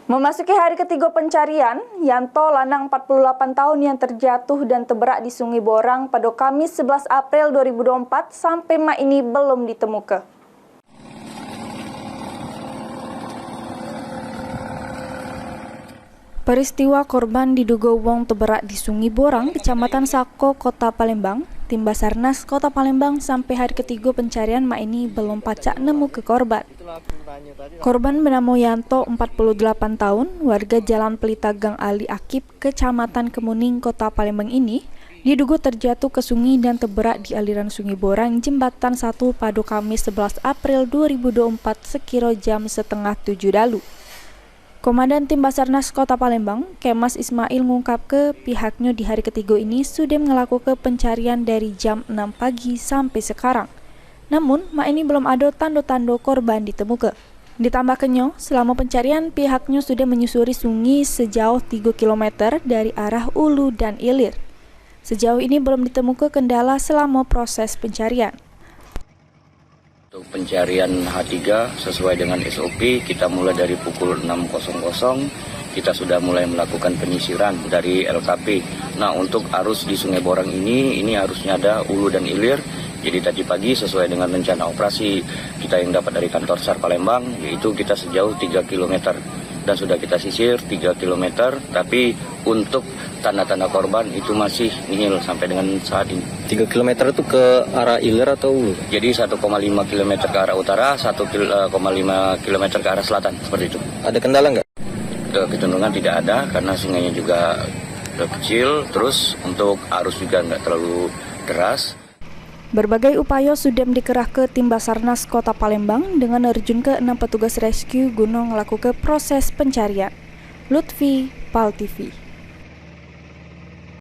Memasuki hari ketiga pencarian, Yanto, lanang 48 tahun yang terjatuh dan terberak di Sungai Borang pada Kamis 11 April 2024 sampai mak ini belum ditemukan. Peristiwa korban diduga wong terberak di Sungai Borang, Kecamatan Sako, Kota Palembang. Tim Basarnas Kota Palembang sampai hari ketiga pencarian mak ini belum pacak nemu ke korban. Korban bernama Yanto, 48 tahun, warga Jalan Pelita Gang Ali Akib, Kecamatan Kemuning, Kota Palembang ini diduga terjatuh ke sungai dan terberak di aliran Sungai Borang, Jembatan 1 pada Kamis 11 April 2024 sekira jam setengah 7 dalu. Komandan Tim Basarnas Kota Palembang, Kemas Ismail, mengungkap ke pihaknya di hari ketiga ini sudah melakukan pencarian dari jam 6 pagi sampai sekarang. Namun, mak ini belum ada tanda-tanda korban ditemukan. Ditambahkannya, selama pencarian pihaknya sudah menyusuri sungai sejauh 3 km dari arah Ulu dan Ilir. Sejauh ini belum ditemukan kendala selama proses pencarian. Untuk pencarian H3 sesuai dengan SOP, kita mulai dari pukul 6.00, kita sudah mulai melakukan penyisiran dari LKP. Nah, untuk arus di Sungai Borang ini harusnya ada Ulu dan Ilir. Jadi tadi pagi sesuai dengan rencana operasi kita yang dapat dari kantor SAR Palembang, yaitu kita sejauh 3 km. Dan sudah kita sisir 3 km, tapi untuk tanda-tanda korban itu masih nihil sampai dengan saat ini. 3 km itu ke arah Ilir atau Ulu? Jadi 1,5 km ke arah utara, 1,5 km ke arah selatan, seperti itu. Ada kendala nggak? Kecenderungan tidak ada, karena sungainya juga kecil, terus untuk arus juga nggak terlalu deras. Berbagai upaya sudah dikerahkan Tim Basarnas Kota Palembang dengan menerjunkan 6 petugas rescue guna melakukan proses pencarian. Lutfi, PAL TV.